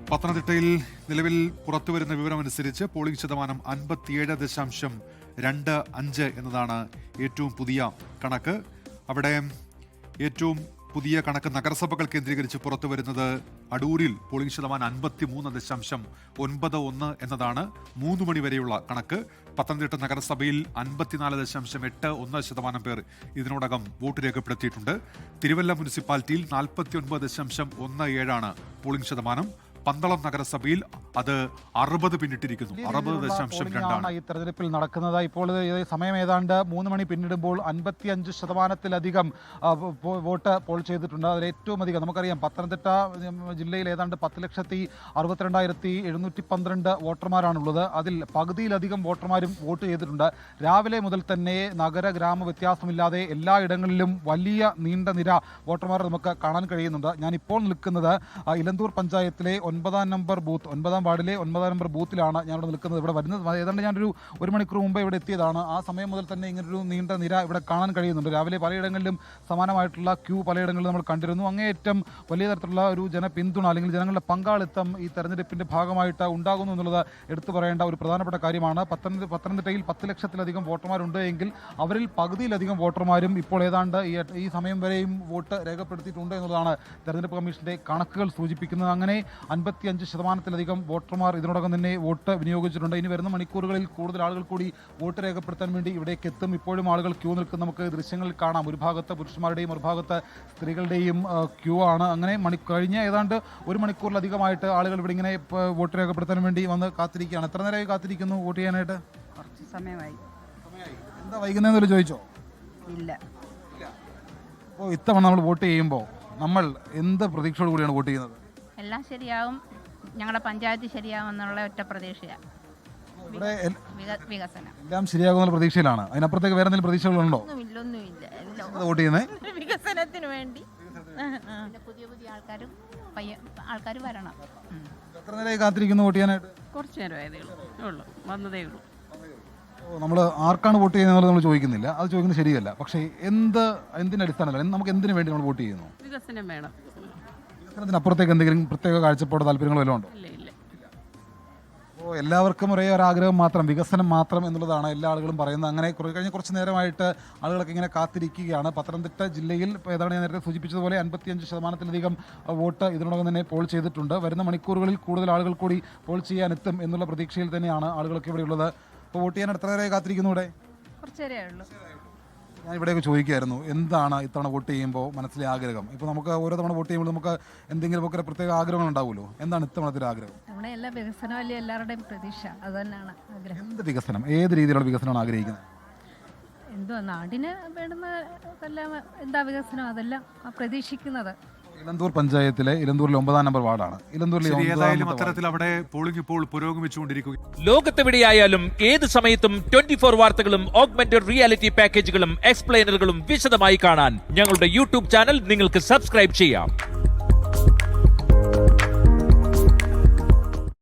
പത്തനംതിട്ടയിൽ നിലവിൽ പുറത്തുവരുന്ന വിവരമനുസരിച്ച് പോളിംഗ് ശതമാനം 57.25 എന്നതാണ് ഏറ്റവും പുതിയ കണക്ക്. അവിടെ ഏറ്റവും പുതിയ കണക്ക് നഗരസഭകൾ കേന്ദ്രീകരിച്ച് പുറത്തു വരുന്നത് അടൂരിൽ പോളിംഗ് ശതമാനം 53.91 എന്നതാണ് 3 മണി വരെയുള്ള കണക്ക്. പത്തനംതിട്ട നഗരസഭയിൽ 54.81% പേർ ഇതിനോടകം വോട്ട് രേഖപ്പെടുത്തിയിട്ടുണ്ട്. തിരുവല്ല മുനിസിപ്പാലിറ്റിയിൽ 49.17 പോളിംഗ് ശതമാനം. പന്തളം നഗരസഭയിൽ അത് 60 പിന്നിട്ടിരിക്കുന്നു. 60.2 ഈ തെരഞ്ഞെടുപ്പിൽ നടക്കുന്നത്. ഇപ്പോൾ സമയം ഏതാണ്ട് 3 മണി പിന്നിടുമ്പോൾ 55%-ലധികം വോട്ട് പോൾ ചെയ്തിട്ടുണ്ട്. അതിൽ ഏറ്റവും അധികം നമുക്കറിയാം പത്തനംതിട്ട ജില്ലയിൽ ഏതാണ്ട് 10,62,712 വോട്ടർമാരാണുള്ളത്. അതിൽ പകുതിയിലധികം വോട്ടർമാരും വോട്ട് ചെയ്തിട്ടുണ്ട്. രാവിലെ മുതൽ തന്നെ നഗര ഗ്രാമ വ്യത്യാസമില്ലാതെ എല്ലായിടങ്ങളിലും വലിയ നീണ്ട നിര വോട്ടർമാർ നമുക്ക് കാണാൻ കഴിയുന്നുണ്ട്. ഞാനിപ്പോൾ നിൽക്കുന്നത് ഇലന്തൂർ പഞ്ചായത്തിലെ 9-ാം നമ്പർ ബൂത്ത് 9-ാം വാർഡിലെ 9-ാം നമ്പർ ബൂത്തിലാണ് ഞാനിവിടെ നിൽക്കുന്നത്. ഇവിടെ വരുന്നത് ഏതാണ്ട് ഞാനൊരു 1 മണിക്കൂർ മുമ്പ് ഇവിടെ എത്തിയതാണ്. ആ സമയം മുതൽ തന്നെ ഇങ്ങനൊരു നീണ്ട നിര ഇവിടെ കാണാൻ കഴിയുന്നുണ്ട്. രാവിലെ പലയിടങ്ങളിലും സമാനമായിട്ടുള്ള ക്യൂ പലയിടങ്ങളിലും നമ്മൾ കണ്ടിരുന്നു. അങ്ങേയറ്റം വലിയ തരത്തിലുള്ള ഒരു ജനപിന്തുണ അല്ലെങ്കിൽ ജനങ്ങളുടെ പങ്കാളിത്തം ഈ തെരഞ്ഞെടുപ്പിന്റെ ഭാഗമായിട്ട് ഉണ്ടാകുന്നു എന്നുള്ളത് എടുത്തു പറയേണ്ട ഒരു പ്രധാനപ്പെട്ട കാര്യമാണ്. പത്തനംതിട്ടയിൽ 10 ലക്ഷത്തിലധികം വോട്ടർമാരുണ്ട് എങ്കിൽ അവരിൽ പകുതിയിലധികം വോട്ടർമാരും ഇപ്പോൾ ഏതാണ്ട് ഈ സമയം വരെയും വോട്ട് രേഖപ്പെടുത്തിയിട്ടുണ്ട് എന്നുള്ളതാണ് തെരഞ്ഞെടുപ്പ് കമ്മീഷന്റെ കണക്കുകൾ സൂചിപ്പിക്കുന്നത്. അങ്ങനെ 55%-ലധികം വോട്ടർമാർ ഇതിനോടകം തന്നെ വോട്ട് വിനിയോഗിച്ചിട്ടുണ്ട്. ഇനി വരുന്ന മണിക്കൂറുകളിൽ കൂടുതൽ ആളുകൾ കൂടി വോട്ട് രേഖപ്പെടുത്താൻ വേണ്ടി ഇവിടേക്ക് എത്തും. ഇപ്പോഴും ആളുകൾ ക്യൂ നിൽക്കുന്ന നമുക്ക് ദൃശ്യങ്ങളിൽ കാണാം. ഒരു ഭാഗത്ത് പുരുഷന്മാരുടെയും ഒരു ഭാഗത്ത് സ്ത്രീകളുടെയും ക്യൂ ആണ്. അങ്ങനെ കഴിഞ്ഞ ഏതാണ്ട് 1 മണിക്കൂറിലധികമായിട്ട് ആളുകൾ ഇവിടെ ഇങ്ങനെ വോട്ട് രേഖപ്പെടുത്താൻ വേണ്ടി വന്ന് കാത്തിരിക്കുകയാണ്. എത്ര നേരമായി കാത്തിരിക്കുന്നു വോട്ട് ചെയ്യാനായിട്ട്? കുറച്ച് സമയമായി. എന്താ വൈകുന്നതെന്ന് ചോദിച്ചോ? ഇല്ല. അപ്പോൾ ഇത്തവണ നമ്മൾ വോട്ട് ചെയ്യുമ്പോൾ നമ്മൾ എന്ത് പ്രതീക്ഷയോട് കൂടിയാണ് വോട്ട് ചെയ്യുന്നത്? എല്ലാം ശരിയാവും, ഞങ്ങളുടെ പഞ്ചായത്ത് ശരിയാവും എന്നുള്ള ഒറ്റ പ്രതീക്ഷയാണ്. വികസനം എല്ലാം ശരിയാകുന്ന പ്രതീക്ഷയിലാണ്. അതിനപ്പുറത്തേക്ക് വേറെ എന്തെങ്കിലും പ്രതീക്ഷകളുണ്ടോ? ഒന്നുമില്ല. വോട്ട് ചെയ്യുന്നത് വികസനത്തിന് വേണ്ടി. പുതിയ ആൾക്കാർ വരണം. എത്ര നേരമായി കാത്തിരിക്കുന്നു വോട്ട് ചെയ്യാനായിട്ട്? കുറച്ച് നേരമായതേ ഉള്ളൂ, വന്നതേ ഉള്ളൂ. നമ്മൾ ആർക്കാണ് വോട്ട് ചെയ്യുന്നത് നമ്മൾ ചോദിക്കുന്നില്ല, അത് ചോദിക്കുന്നത് ശരിയല്ല. പക്ഷേ എന്തിന്റെ അടിസ്ഥാനത്തിൽ നമുക്ക് എന്തിനു വേണ്ടി നമ്മൾ വോട്ട് ചെയ്യുന്നു? വികസനം വേണം. വികസനത്തിനപ്പുറത്തേക്ക് എന്തെങ്കിലും പ്രത്യേക കാഴ്ചപ്പാടോ താല്പര്യങ്ങളോ വല്ലതും ഉണ്ടോ? അപ്പോൾ എല്ലാവർക്കും ഒരേ ഒരു ആഗ്രഹം മാത്രം, വികസനം മാത്രം എന്നുള്ളതാണ് എല്ലാ ആളുകളും പറയുന്നത്. അങ്ങനെ കഴിഞ്ഞ കുറച്ച് നേരമായിട്ട് ആളുകളൊക്കെ ഇങ്ങനെ കാത്തിരിക്കുകയാണ്. പത്തനംതിട്ട ജില്ലയിൽ ഏതാണ് ഞാൻ നേരത്തെ സൂചിപ്പിച്ചതുപോലെ 55%-ലധികം വോട്ട് ഇതിനോടകം തന്നെ പോൾ ചെയ്തിട്ടുണ്ട്. വരുന്ന മണിക്കൂറുകളിൽ കൂടുതൽ ആളുകൾ കൂടി പോൾ ചെയ്യാനെത്തും എന്നുള്ള പ്രതീക്ഷയിൽ തന്നെയാണ് ആളുകളൊക്കെ ഇവിടെ ഉള്ളത്. അപ്പോൾ വോട്ട് ചെയ്യാൻ എത്ര നേരമായി കാത്തിരിക്കുന്നു? ഇവിടെ കുറച്ച് നേരമേ ഉള്ളൂ. ഞാൻ ഇവിടെയൊക്കെ ചോദിക്കുമായിരുന്നു എന്താണ് ഇത്തവണ വോട്ട് ചെയ്യുമ്പോൾ മനസ്സിലെ ആഗ്രഹം. ഇപ്പോൾ നമുക്ക് ഓരോ തവണ വോട്ട് ചെയ്യുമ്പോൾ നമുക്ക് എന്തെങ്കിലുമൊക്കെ പ്രത്യേക ആഗ്രഹങ്ങൾ ഉണ്ടാവുമല്ലോ. എന്താണ് ഇത്തവണത്തെ ആഗ്രഹം? നമ്മുടെ എല്ലാ വികസനമല്ലേ എല്ലാവരുടെയും പ്രതീക്ഷ, അത് തന്നെയാണ് ആഗ്രഹം. എന്ത് വികസനം? ഏത് രീതിയിലുള്ള വികസനമാണ് ആഗ്രഹിക്കുന്നത്? എന്തോ നാടിന് വേണ്ടുന്ന എന്താ വികസനം അതെല്ലാം പ്രതീക്ഷിക്കുന്നത്. ഇലന്തൂർ പഞ്ചായത്തിലെ ഇലന്തൂരിൽ 9-ാം നമ്പർ വാർഡാണ്. ഏതായാലും അത്തരത്തിൽ അവിടെ പോളിംഗ് ഇപ്പോൾ പുരോഗമിച്ചുകൊണ്ടിരിക്കുകയും ലോകത്തെവിടെയായാലും ഏത് സമയത്തും 24 വാർത്തകളും ഓഗ്മെന്റഡ് റിയാലിറ്റി പാക്കേജുകളും എക്സ്പ്ലെയിനറുകളും വിശദമായി കാണാൻ ഞങ്ങളുടെ യൂട്യൂബ് ചാനൽ നിങ്ങൾക്ക് സബ്സ്ക്രൈബ് ചെയ്യാം.